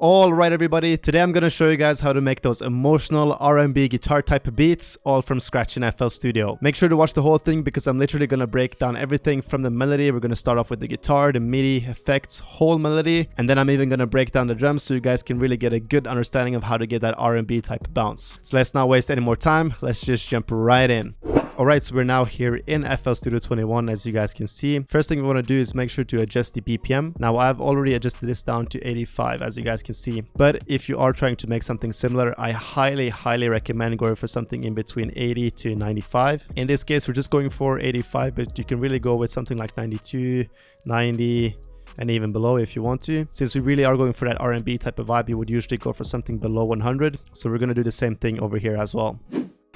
Alright everybody, today I'm gonna show you guys how to make those emotional R&B guitar type of beats all from scratch in FL Studio. Make sure to watch the whole thing because I'm literally gonna break down everything from the melody. We're gonna start off with the guitar, the MIDI, effects, whole melody, and then I'm even gonna break down the drums so you guys can really get a good understanding of how to get that R&B type of bounce. So let's not waste any more time, let's just jump right in. Alright, so we're now here in FL Studio 21 as you guys can see. First thing we want to do is make sure to adjust the BPM. Now I've already adjusted this down to 85 as you guys can see. But if you are trying to make something similar, I highly recommend going for something in between 80 to 95. In this case, we're just going for 85, but you can really go with something like 92, 90, and even below if you want to. Since we really are going for that R&B type of vibe, you would usually go for something below 100. So we're going to do the same thing over here as well.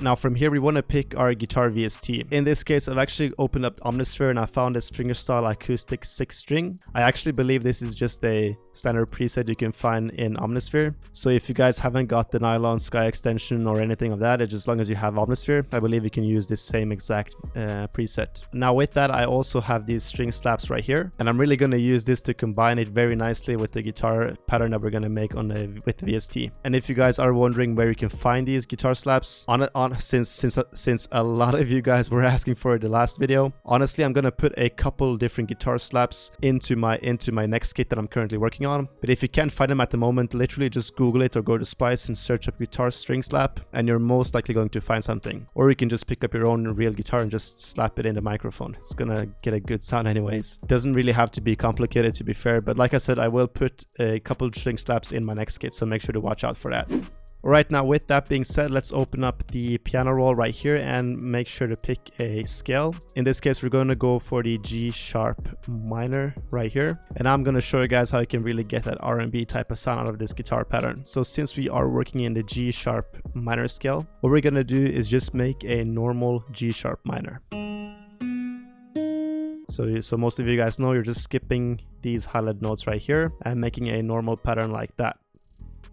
Now from here we want to pick our guitar VST. In this case I've actually opened up Omnisphere and I found this fingerstyle acoustic 6 string. I actually believe this is just a standard preset you can find in Omnisphere. So if you guys haven't got the nylon sky extension or anything of that, as long as you have Omnisphere, I believe you can use this same exact preset. Now with that I also have these string slaps right here, and I'm really going to use this to combine it very nicely with the guitar pattern that we're going to make with the VST. And if you guys are wondering where you can find these guitar slaps, since a lot of you guys were asking for it the last video, honestly I'm gonna put a couple different guitar slaps into my next kit that I'm currently working on. But if you can't find them at the moment, literally just Google it or go to Spice and search up guitar string slap and you're most likely going to find something. Or you can just pick up your own real guitar and just slap it in the microphone. It's gonna get a good sound anyways. It doesn't really have to be complicated, to be fair, but like I said, I will put a couple string slaps in my next kit, so make sure to watch out for that. Alright, now with that being said, let's open up the piano roll right here and make sure to pick a scale. In this case, we're going to go for the G sharp minor right here. And I'm going to show you guys how you can really get that R&B type of sound out of this guitar pattern. So since we are working in the G sharp minor scale, what we're going to do is just make a normal G sharp minor. So most of you guys know you're just skipping these highlight notes right here and making a normal pattern like that.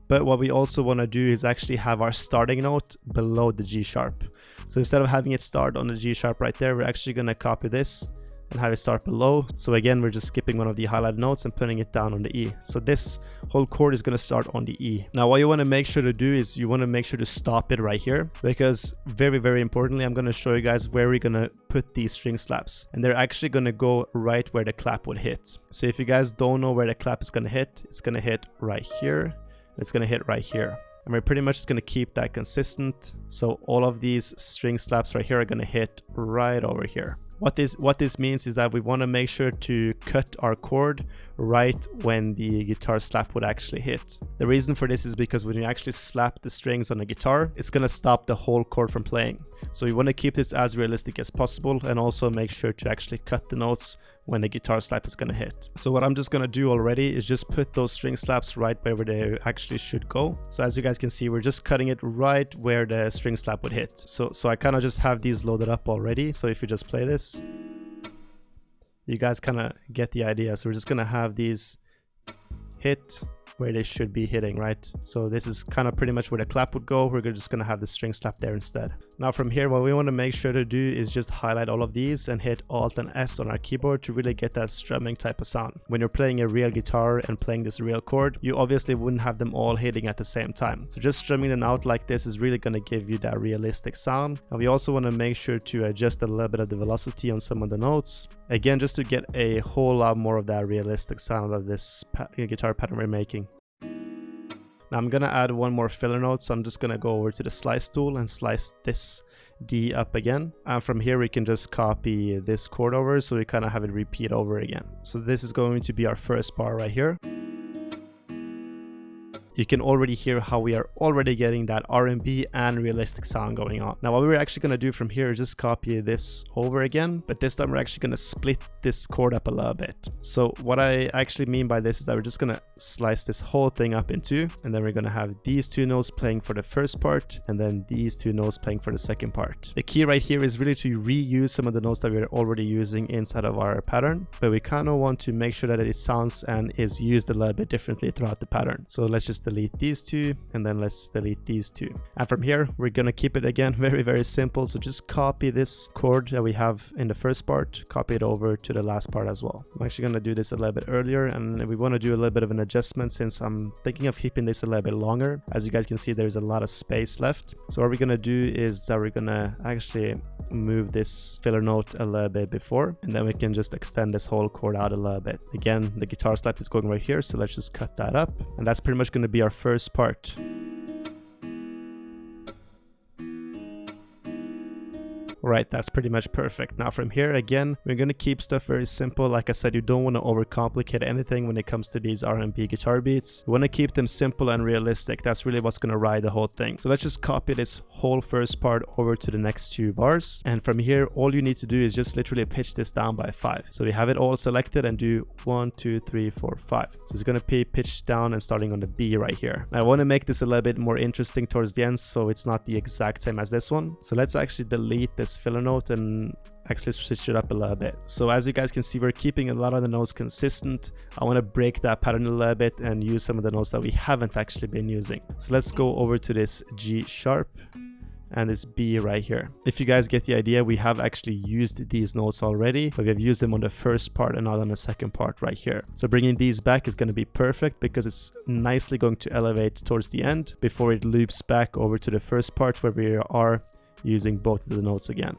But what we also want to do is actually have our starting note below the G sharp. So instead of having it start on the G sharp right there, we're actually going to copy this and have it start below. So again, we're just skipping one of the highlighted notes and putting it down on the E. So this whole chord is going to start on the E. Now what you want to make sure to do is you want to make sure to stop it right here, because very importantly, I'm going to show you guys where we're going to put these string slaps, and they're actually going to go right where the clap would hit. So if you guys don't know where the clap is going to hit, it's going to hit right here. It's going to hit right here, and we're pretty much just going to keep that consistent. So all of these string slaps right here are going to hit right over here. What this means is that we want to make sure to cut our chord right when the guitar slap would actually hit. The reason for this is because when you actually slap the strings on the guitar, it's going to stop the whole chord from playing. So you want to keep this as realistic as possible and also make sure to actually cut the notes when the guitar slap is going to hit. So what I'm just going to do already is just put those string slaps right where they actually should go. So as you guys can see, we're just cutting it right where the string slap would hit. So I kind of just have these loaded up already. So if you just play this, you guys kind of get the idea. So we're just going to have these hit where they should be hitting, right? So this is kind of pretty much where the clap would go. We're just going to have the string slap there instead. Now from here, what we want to make sure to do is just highlight all of these and hit Alt and S on our keyboard to really get that strumming type of sound. When you're playing a real guitar and playing this real chord, you obviously wouldn't have them all hitting at the same time. So just strumming them out like this is really going to give you that realistic sound. And we also want to make sure to adjust a little bit of the velocity on some of the notes. Again, just to get a whole lot more of that realistic sound of this guitar pattern we're making. Now I'm going to add one more filler note, so I'm just going to go over to the slice tool and slice this D up again. And from here we can just copy this chord over, so we kind of have it repeat over again. So this is going to be our first bar right here. You can already hear how we are already getting that R&B and realistic sound going on. Now what we're actually going to do from here is just copy this over again, but this time we're actually going to split this chord up a little bit. So what I actually mean by this is that we're just going to slice this whole thing up in two, and then we're going to have these two notes playing for the first part and then these two notes playing for the second part. The key right here is really to reuse some of the notes that we're already using inside of our pattern, but we kind of want to make sure that it sounds and is used a little bit differently throughout the pattern. So let's just delete these two and then let's delete these two. And from here we're gonna keep it again very simple. So just copy this chord that we have in the first part, copy it over to the last part as well. I'm actually gonna do this a little bit earlier, and we want to do a little bit of an adjustment since I'm thinking of keeping this a little bit longer. As you guys can see, there's a lot of space left. So what we're gonna do is that we're gonna actually move this filler note a little bit before, and then we can just extend this whole chord out a little bit. Again, the guitar slap is going right here, so let's just cut that up, and that's pretty much going to be our first part. Right, that's pretty much perfect. Now from here, again, we're going to keep stuff very simple. Like I said, you don't want to overcomplicate anything when it comes to these R&B guitar beats. You want to keep them simple and realistic. That's really what's going to ride the whole thing. So let's just copy this whole first part over to the next 2 bars. And from here, all you need to do is just literally pitch this down by 5. So we have it all selected and do 1, 2, 3, 4, 5. So it's going to be pitched down and starting on the B right here. Now I want to make this a little bit more interesting towards the end, so it's not the exact same as this one. So let's actually delete this filler note and actually switch it up a little bit. So as you guys can see, we're keeping a lot of the notes consistent. I want to break that pattern a little bit and use some of the notes that we haven't actually been using. So let's go over to this G sharp and this B right here. If you guys get the idea, we have actually used these notes already, but we have used them on the first part and not on the second part right here. So bringing these back is going to be perfect because it's nicely going to elevate towards the end before it loops back over to the first part where we are using both of the notes again.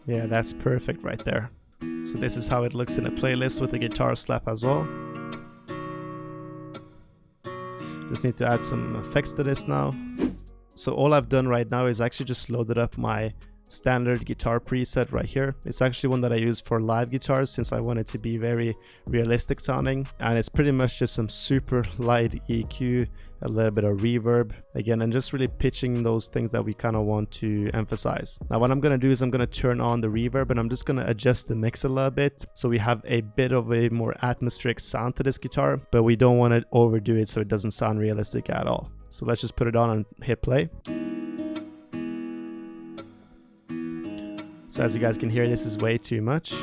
Yeah, that's perfect right there. So this is how it looks in a playlist with the guitar slap as well. Just need to add some effects to this now. So all I've done right now is actually just loaded up my standard guitar preset right here. It's actually one that I use for live guitars since I want it to be very realistic sounding, and it's pretty much just some super light EQ, a little bit of reverb again, and just really pitching those things that we kind of want to emphasize. Now what I'm going to do is I'm going to turn on the reverb and I'm just going to adjust the mix a little bit so we have a bit of a more atmospheric sound to this guitar, but we don't want to overdo it so it doesn't sound realistic at all. So let's just put it on and hit play. So as you guys can hear, this is way too much.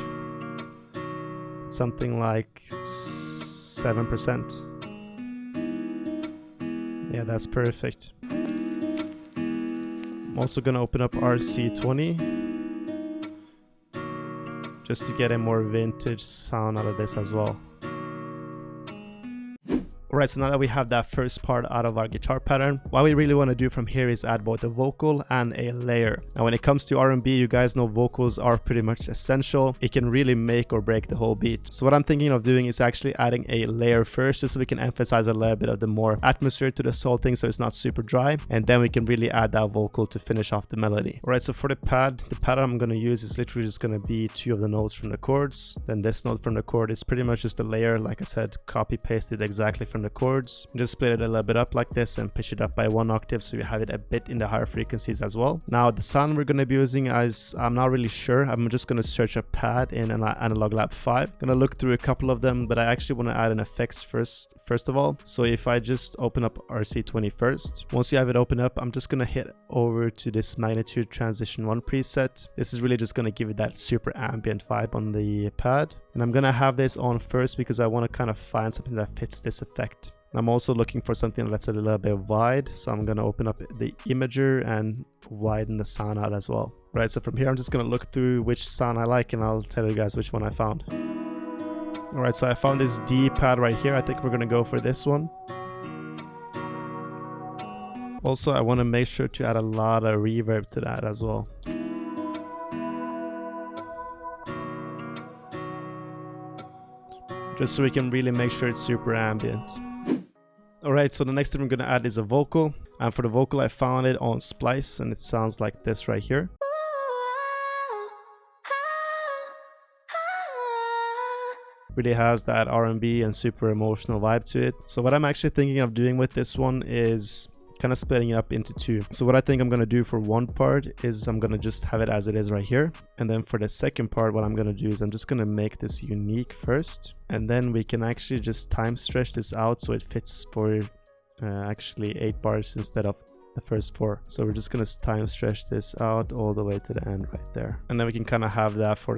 It's something like 7%. Yeah, that's perfect. I'm also going to open up RC20 just to get a more vintage sound out of this as well. Alright, so now that we have that first part out of our guitar pattern, what we really want to do from here is add both a vocal and a layer. Now when it comes to R&B, you guys know vocals are pretty much essential. It can really make or break the whole beat. So what I'm thinking of doing is actually adding a layer first, just so we can emphasize a little bit of the more atmosphere to this whole thing so it's not super dry, and then we can really add that vocal to finish off the melody. Alright, so for the pattern I'm going to use is literally just going to be 2 of the notes from the chords. Then this note from the chord is pretty much just a layer, like I said, copy pasted exactly from the chords. Just split it a little bit up like this and pitch it up by 1 octave so you have it a bit in the higher frequencies as well. Now the sound we're going to be using is, I'm not really sure. I'm just going to search a pad in Analog Lab 5. I'm going to look through a couple of them, but I actually want to add an effects first of all. So if I just open up RC20 first, once you have it open up, I'm just going to hit over to this magnitude transition 1 preset. This is really just going to give it that super ambient vibe on the pad. And I'm going to have this on first because I want to kind of find something that fits this effect. I'm also looking for something that's a little bit wide, so I'm going to open up the imager and widen the sound out as well. Right, so from here I'm just going to look through which sound I like and I'll tell you guys which one I found. Alright, so I found this D pad right here. I think we're going to go for this one. Also, I want to make sure to add a lot of reverb to that as well. Just so we can really make sure it's super ambient. Alright, so the next thing we're going to add is a vocal. And for the vocal, I found it on Splice and it sounds like this right here. Really has that R&B and super emotional vibe to it. So what I'm actually thinking of doing with this one is kind of splitting it up into 2. So what I think I'm going to do for one part is I'm going to just have it as it is right here. And then for the second part, what I'm going to do is I'm just going to make this unique first. And then we can actually just time stretch this out so it fits for actually 8 bars instead of the first 4. So we're just going to time stretch this out all the way to the end right there. And then we can kind of have that for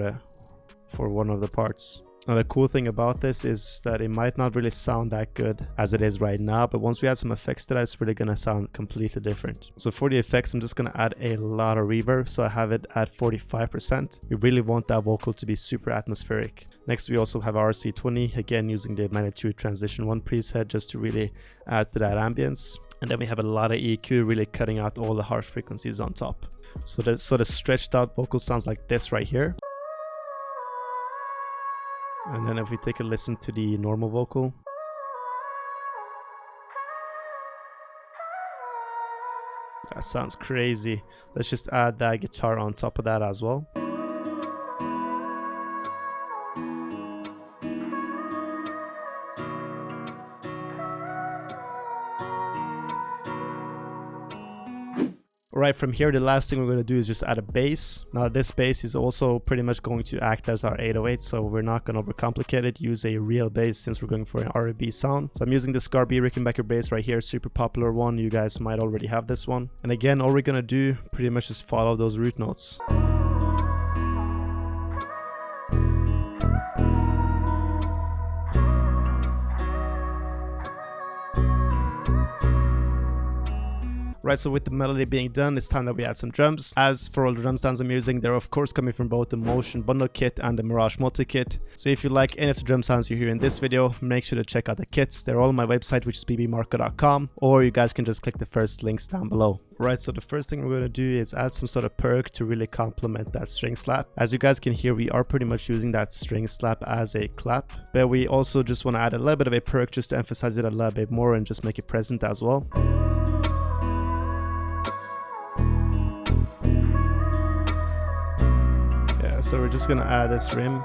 one of the parts. Now the cool thing about this is that it might not really sound that good as it is right now, but once we add some effects to that, it's really gonna sound completely different. So for the effects, I'm just gonna add a lot of reverb, so I have it at 45%. We really want that vocal to be super atmospheric. Next, we also have RC20, again using the Magnitude Transition 1 preset just to really add to that ambience. And then we have a lot of EQ, really cutting out all the harsh frequencies on top. So the stretched out vocal sounds like this right here. And then if we take a listen to the normal vocal, that sounds crazy. Let's just add that guitar on top of that as well. Alright, from here the last thing we're going to do is just add a bass. Now this bass is also pretty much going to act as our 808, so we're not going to overcomplicate it. Use a real bass since we're going for an RNB sound. So I'm using the Scar-B Rickenbacker bass right here, super popular one. You guys might already have this one. And again, all we're going to do pretty much is follow those root notes. Right, so with the melody being done, it's time that we add some drums. As for all the drum sounds I'm using, they're of course coming from both the Motion Bundle Kit and the Mirage Multi Kit. So if you like any of the drum sounds you hear in this video, make sure to check out the kits. They're all on my website, which is BBMarko.com, or you guys can just click the first links down below. Right, so the first thing we're going to do is add some sort of perk to really complement that string slap. As you guys can hear, we are pretty much using that string slap as a clap, but we also just want to add a little bit of a perk just to emphasize it a little bit more and just make it present as well. So we're just gonna add this rim.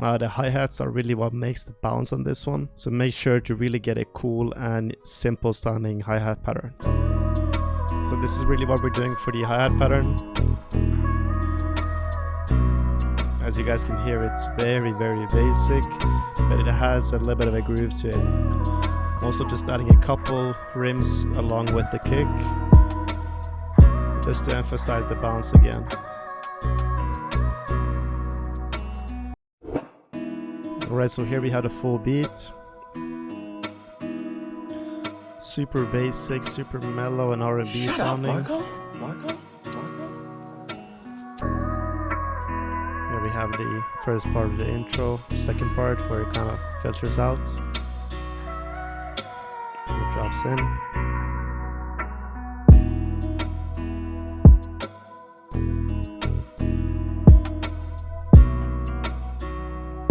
The hi-hats are really what makes the bounce on this one, so make sure to really get a cool and simple sounding hi-hat pattern. So this is really what we're doing for the hi-hat pattern. As you guys can hear, it's very basic, but it has a little bit of a groove to it. Also just adding a couple rims along with the kick, just to emphasize the bounce again. Alright, so here we have the full beat. Super basic, super mellow and R&B sounding. Marko? Here we have the first part of the intro, second part where it kind of filters out. It drops in.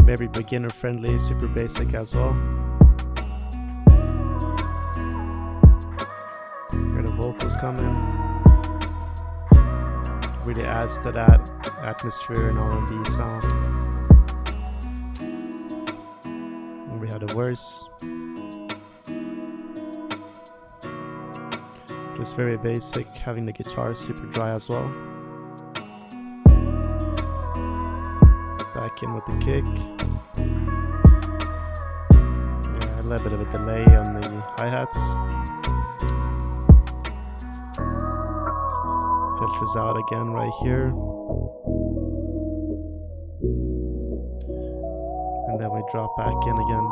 Very beginner friendly, super basic as well. Here the vocals come in. Really adds to that atmosphere and R&B sound. And we had a verse. Just very basic, having the guitar super dry as well. Back in with the kick. Yeah, a little bit of a delay on the hi-hats. Filters out again right here. And then we drop back in again.